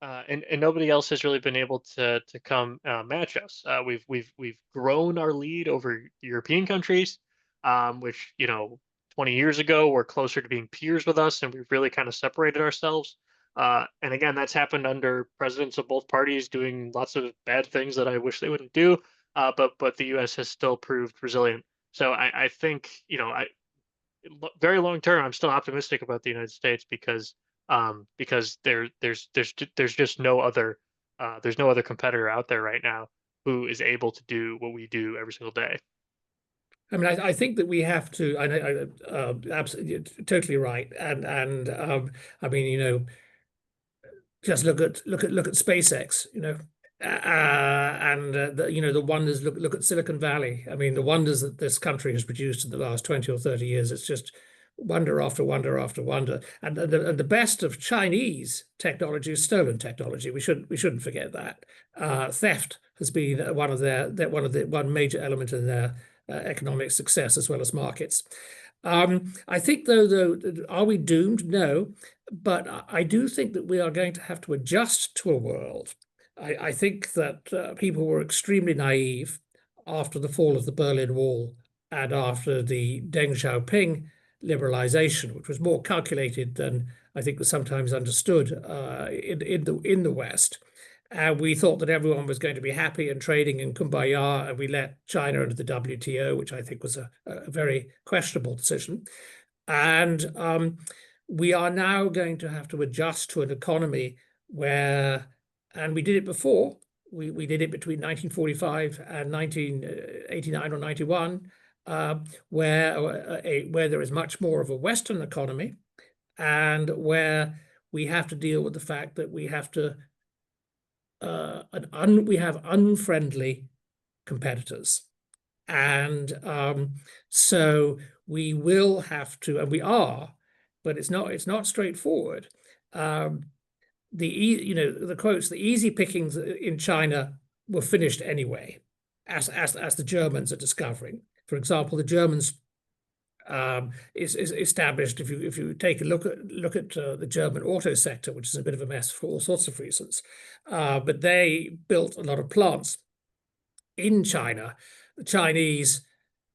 and nobody else has really been able to come match us. We've grown our lead over European countries, which 20 years ago were closer to being peers with us, and we've really kind of separated ourselves. And again, that's happened under presidents of both parties doing lots of bad things that I wish they wouldn't do. But the U.S. has still proved resilient. So I think very long term, I'm still optimistic about the United States because there's just no other there's no other competitor out there right now who is able to do what we do every single day. I mean, I think that we have to. Absolutely, totally right. I mean, just look at SpaceX, and the wonders. Look at Silicon Valley. I mean, the wonders that this country has produced in the last 20 or 30 years. It's just wonder after wonder after wonder. And the best of Chinese technology is stolen technology. We shouldn't forget that. Theft has been one major element in their economic success as well as markets. I think though, are we doomed? No, but I do think that we are going to have to adjust to a world. I think that people were extremely naive after the fall of the Berlin Wall and after the Deng Xiaoping liberalization, which was more calculated than I think was sometimes understood in the West. And we thought that everyone was going to be happy and trading in kumbaya, and we let China into the WTO, which I think was a very questionable decision. And we are now going to have to adjust to an economy where, and we did it before, we did it between 1945 and 1989 or 91, where there is much more of a Western economy, and where we have to deal with the fact that we have to we have unfriendly competitors. And so we will have to, and we are, but it's not straightforward. The quotes, the easy pickings in China were finished anyway, as the Germans are discovering. For example, the Germans is established. If you take a look at the German auto sector, which is a bit of a mess for all sorts of reasons, but they built a lot of plants in China. The Chinese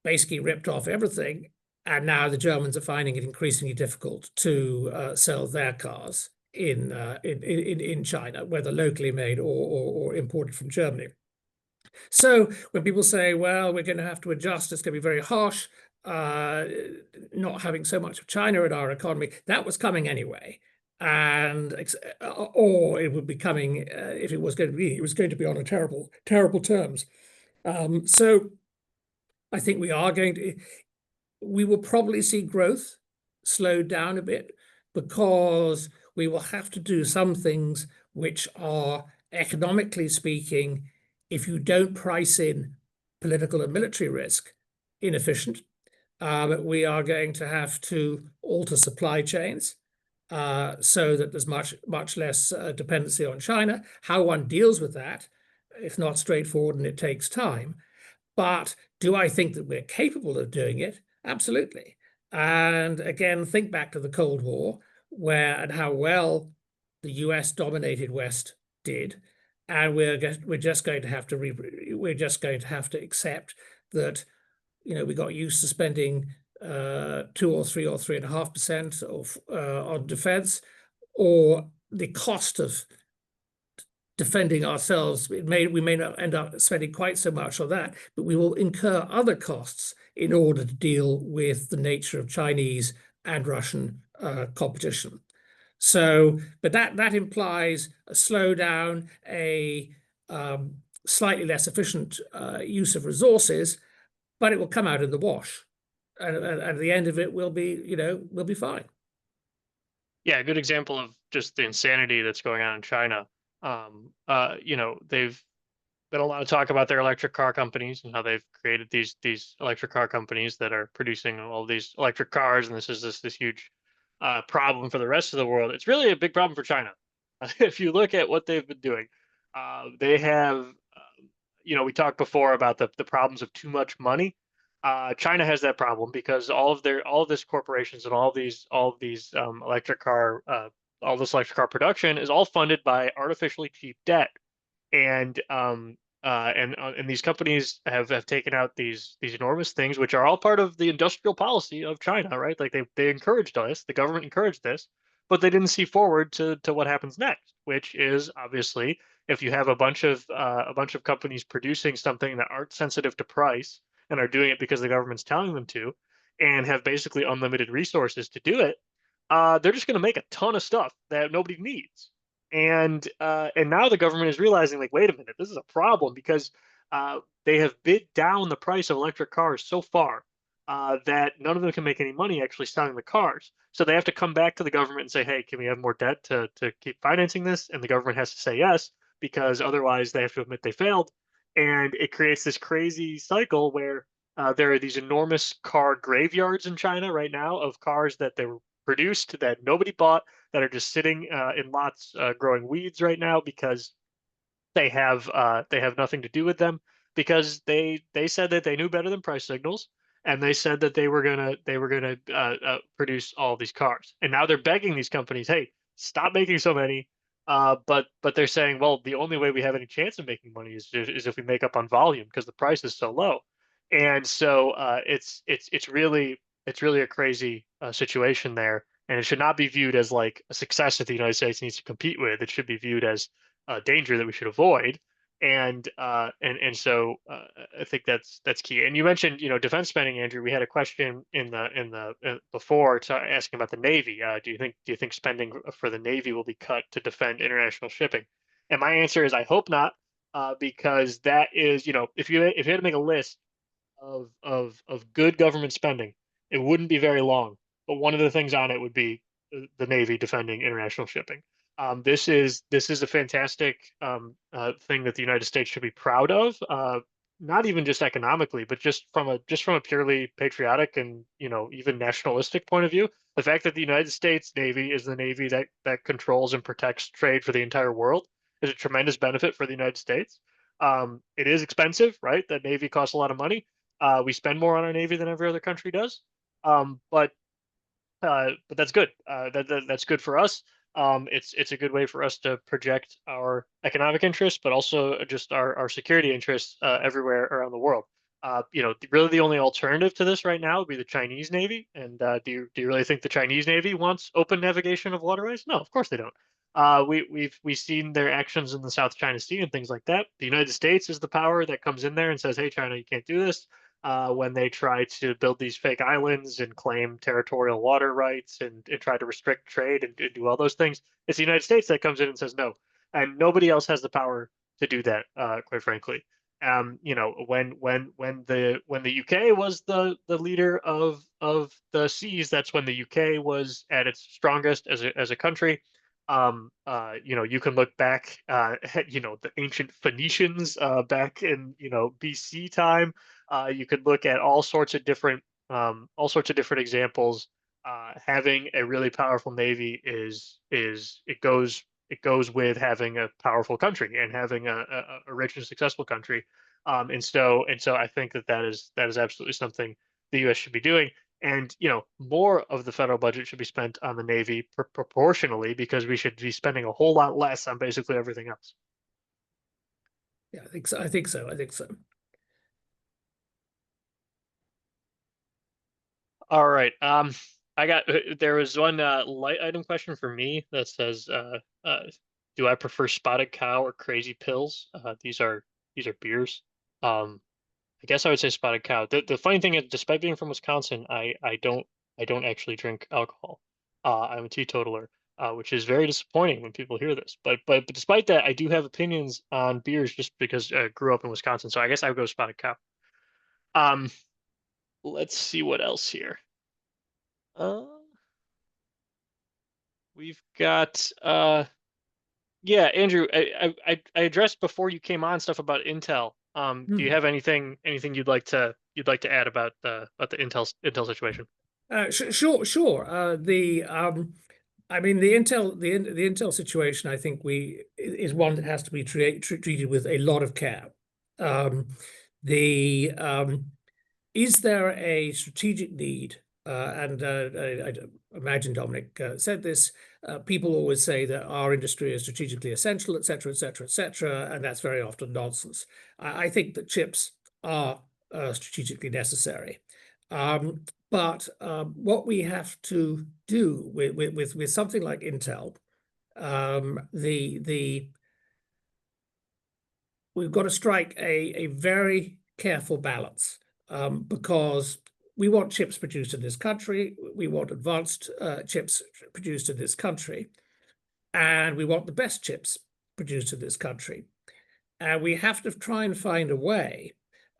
basically ripped off everything, and now the Germans are finding it increasingly difficult to sell their cars in China, whether locally made or imported from Germany. So when people say, well, we're going to have to adjust, it's going to be very harsh, not having so much of China in our economy, that was coming anyway. And or it would be coming if it was going to be, it was going to be on a terrible terms. So I think we will probably see growth slowed down a bit, because we will have to do some things which are, economically speaking, if you don't price in political and military risk, inefficient. We are going to have to alter supply chains so that there's much less dependency on China. How one deals with that, it's not straightforward and it takes time. But do I think that we're capable of doing it? Absolutely. And again, think back to the Cold War, and how well the US dominated West did. And we're just going to have to accept that, we got used to spending 2 or 3 or 3.5% on defense, or the cost of defending ourselves. We may not end up spending quite so much on that, but we will incur other costs in order to deal with the nature of Chinese and Russian competition. So, but that implies a slowdown, a slightly less efficient use of resources, but it will come out in the wash, and at the end of it, we'll be fine. Yeah, a good example of just the insanity that's going on in China. They've been a lot of talk about their electric car companies and how they've created these electric car companies that are producing all these electric cars, and this is this huge problem for the rest of the world. It's really a big problem for China. If you look at what they've been doing, they have, we talked before about the problems of too much money. China has that problem because all of this corporations and all of these all this electric car production is all funded by artificially cheap debt, and these companies have taken out these enormous things, which are all part of the industrial policy of China, right? Like they encouraged us, the government encouraged this, but they didn't see forward to what happens next, which is obviously if you have a bunch of companies producing something that aren't sensitive to price and are doing it because the government's telling them to, and have basically unlimited resources to do it, they're just going to make a ton of stuff that nobody needs. And now the government is realizing, like, wait a minute, this is a problem because they have bid down the price of electric cars so far that none of them can make any money actually selling the cars. So they have to come back to the government and say, hey, can we have more debt to keep financing this? And the government has to say yes, because otherwise they have to admit they failed. And it creates this crazy cycle where there are these enormous car graveyards in China right now of cars that they were produced that nobody bought, that are just sitting in lots growing weeds right now because they have nothing to do with them, because they said that they knew better than price signals, and they said that they were gonna produce all these cars, and now they're begging these companies, hey, stop making so many. But they're saying, well, the only way we have any chance of making money is if we make up on volume because the price is so low. And so it's really a crazy situation there, and it should not be viewed as like a success that the United States needs to compete with. It should be viewed as a danger that we should avoid. And so I think that's key. And you mentioned, defense spending, Andrew. We had a question in the before asking about the Navy. Do you think spending for the Navy will be cut to defend international shipping? And my answer is I hope not, because that is, if you had to make a list of good government spending, it wouldn't be very long. But one of the things on it would be the Navy defending international shipping. This is a fantastic thing that the United States should be proud of. Not even just economically, but just from a purely patriotic and even nationalistic point of view. The fact that the United States Navy is the Navy that controls and protects trade for the entire world is a tremendous benefit for the United States. It is expensive, right? The Navy costs a lot of money. We spend more on our Navy than every other country does. But that's good. That's good for us. It's a good way for us to project our economic interests, but also just our security interests everywhere around the world. Really the only alternative to this right now would be the Chinese Navy. And do you really think the Chinese Navy wants open navigation of waterways? No, of course they don't. We've seen their actions in the South China Sea and things like that. The United States is the power that comes in there and says, "Hey, China, you can't do this." When they try to build these fake islands and claim territorial water rights and try to restrict trade and do all those things, it's the United States that comes in and says no, and nobody else has the power to do that. Quite frankly, when the UK was the leader of the seas, that's when the UK was at its strongest as a country. You can look back at the ancient Phoenicians back in BC time. You could look at all sorts of different examples. Having a really powerful navy it goes with having a powerful country and having a rich and successful country. And so I think that is absolutely something the U.S. should be doing. And more of the federal budget should be spent on the Navy proportionally, because we should be spending a whole lot less on basically everything else. Yeah, I think so. I think so. I think so. All right. There was one light item question for me that says, do I prefer Spotted Cow or Crazy Pills? These are beers. Um, I guess I would say Spotted Cow. The funny thing is, despite being from Wisconsin, I don't actually drink alcohol. I'm a teetotaler. which is very disappointing when people hear this. But despite that, I do have opinions on beers just because I grew up in Wisconsin. So I guess I would go Spotted Cow. Um, let's see what else here. Uh, we've got yeah, Andrew. I addressed before you came on stuff about Intel. Do you Hmm. have anything you'd like to add about the Intel situation? Sure. I mean, the Intel situation, I think is one that has to be treated with a lot of care. Um, the Is there a strategic need? And I imagine Dominic said this. People always say that our industry is strategically essential, et cetera, et cetera, et cetera, and that's very often nonsense. I think that chips are strategically necessary. But what we have to do with something like Intel, the we've got to strike a very careful balance, because we want chips produced in this country, we want advanced chips produced in this country, and we want the best chips produced in this country. And we have to try and find a way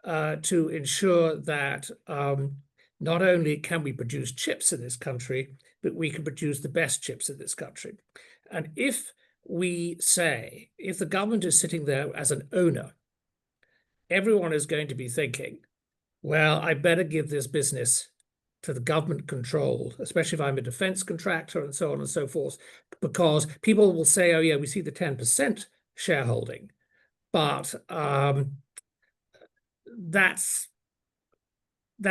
to ensure that not only can we produce chips in this country, but we can produce the best chips in this country. And if the government is sitting there as an owner, everyone is going to be thinking, well, I better give this business to the government control, especially if I'm a defense contractor and so on and so forth, because people will say, oh, yeah, we see the 10% shareholding, but that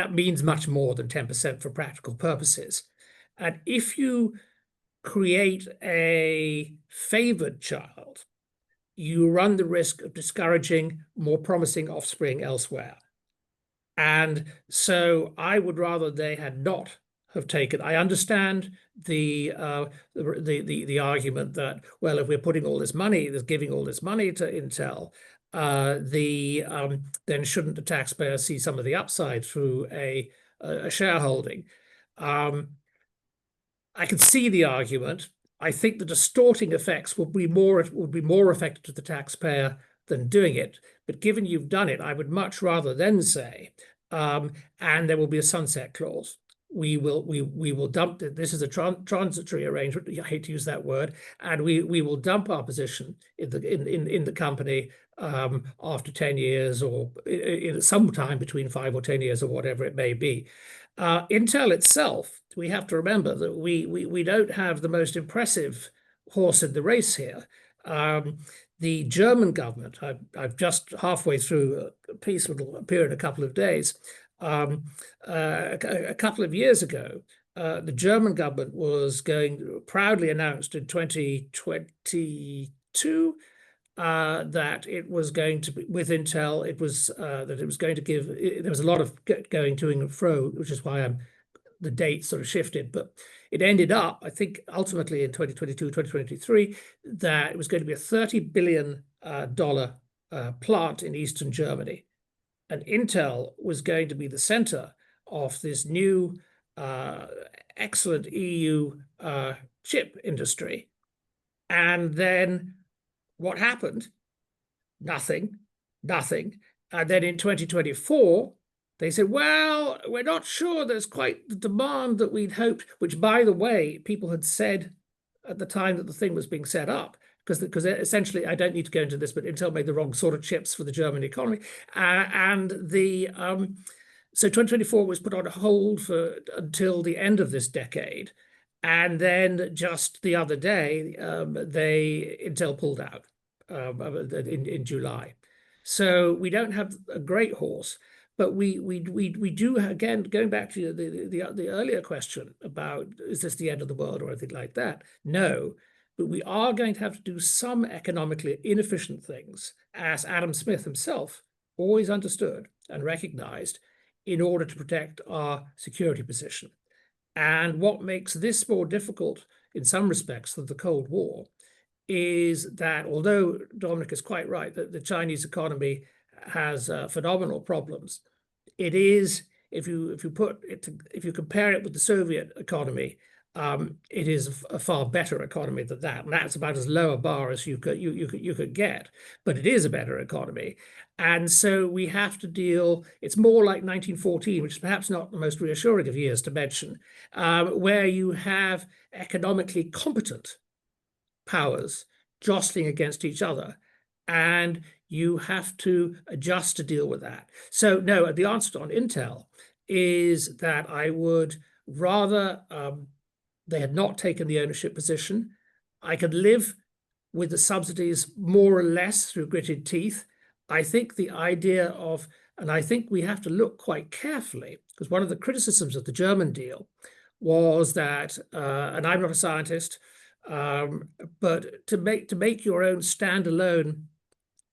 means much more than 10% for practical purposes. And if you create a favored child, you run the risk of discouraging more promising offspring elsewhere. And so I would rather they had not have taken. I understand the argument that, well, if we're putting all this money, giving all this money to Intel, then shouldn't the taxpayer see some of the upside through a shareholding? I can see the argument. I think the distorting effects would be more effective to the taxpayer than doing it. But given you've done it, I would much rather then say, and there will be a sunset clause. We will dump it. This is a transitory arrangement. I hate to use that word, and we will dump our position in the company after 10 years, or in some time between 5 or 10 years, or whatever it may be. Intel itself, we have to remember that we don't have the most impressive horse in the race here. The German government, I've just halfway through a piece which will appear in a couple of days. A couple of years ago, the German government was proudly announced in 2022 that it was going to be with Intel. It was that it was going to give. There was a lot of going to and fro, which is why the date sort of shifted. But it ended up, I think, ultimately in 2022, 2023, that it was going to be a $30 billion plant in Eastern Germany. And Intel was going to be the center of this new excellent EU chip industry. And then what happened? Nothing. And then in 2024, they said, well, we're not sure there's quite the demand that we'd hoped, which, by the way, people had said at the time that the thing was being set up, because essentially, I don't need to go into this, but Intel made the wrong sort of chips for the German economy. So 2024 was put on hold until the end of this decade. And then just the other day, Intel pulled out in July. So we don't have a great horse, but we do, again, going back to the earlier question about, is this the end of the world or anything like that? No, but we are going to have to do some economically inefficient things, as Adam Smith himself always understood and recognized, in order to protect our security position. And what makes this more difficult in some respects than the Cold War is that, although Dominic is quite right that the Chinese economy has phenomenal problems, it is, if you compare it with the Soviet economy, it is a far better economy than that. And that's about as low a bar as you could get, but it is a better economy. And so we have to deal, it's more like 1914, which is perhaps not the most reassuring of years to mention, where you have economically competent powers jostling against each other. And you have to adjust to deal with that. So no, the answer on Intel is that I would rather they had not taken the ownership position. I could live with the subsidies more or less through gritted teeth. I think the idea of, and I think we have to look quite carefully, because one of the criticisms of the German deal was that, and I'm not a scientist, but to make your own standalone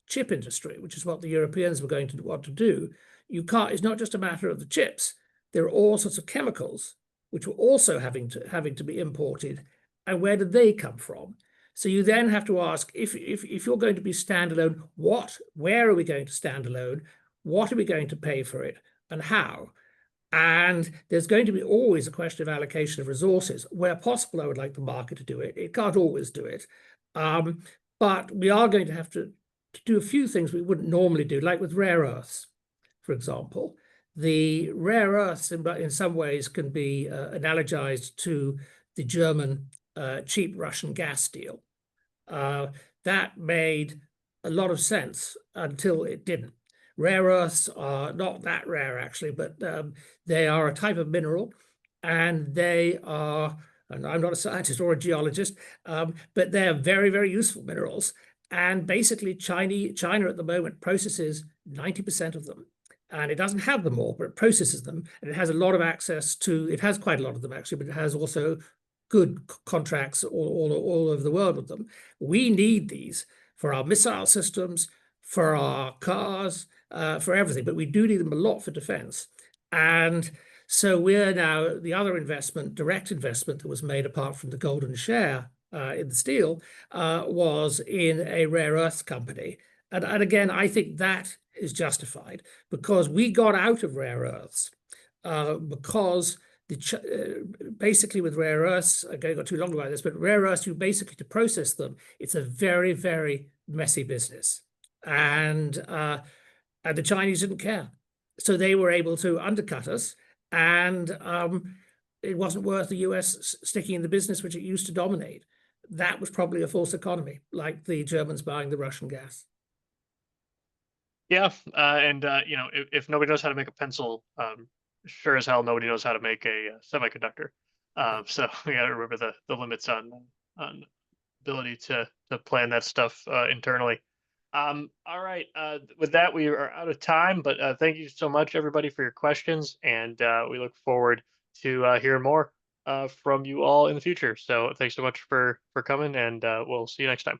chip industry, which is what the Europeans were going to want to do, you can't. It's not just a matter of the chips. There are all sorts of chemicals which were also having to be imported, and where did they come from? So you then have to ask, if you're going to be standalone, where are we going to stand alone? What are we going to pay for it, and how? And there's going to be always a question of allocation of resources. Where possible, I would like the market to do it. It can't always do it. But we are going to have to do a few things we wouldn't normally do, like with rare earths, for example. The rare earths in some ways can be analogized to the German cheap Russian gas deal. That made a lot of sense until it didn't. Rare earths are not that rare, actually, but they are a type of mineral, and they are, and I'm not a scientist or a geologist, but they're very, very useful minerals. And basically, China at the moment processes 90% of them. And it doesn't have them all, but it processes them. And it has a lot of access to, it has quite a lot of them, actually, but it has also good contracts all over the world with them. We need these for our missile systems, for our cars, for everything, but we do need them a lot for defense. And so we're now, the other investment, direct investment that was made apart from the golden share in the steel was in a rare earth company. And again, I think that is justified because we got out of rare earths because basically with rare earths, I got too long about this, but rare earths, you basically, to process them, it's a very, very messy business. And the Chinese didn't care. So they were able to undercut us, and it wasn't worth the US sticking in the business which it used to dominate. That was probably a false economy, like the Germans buying the Russian gas. Yeah, and if nobody knows how to make a pencil, sure as hell nobody knows how to make a semiconductor. So we got to remember the limits on ability to plan that stuff internally. All right, with that we are out of time, but thank you so much everybody for your questions, and we look forward to hearing more from you all in the future. So thanks so much for coming, and we'll see you next time.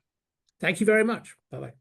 Thank you very much. Bye-bye.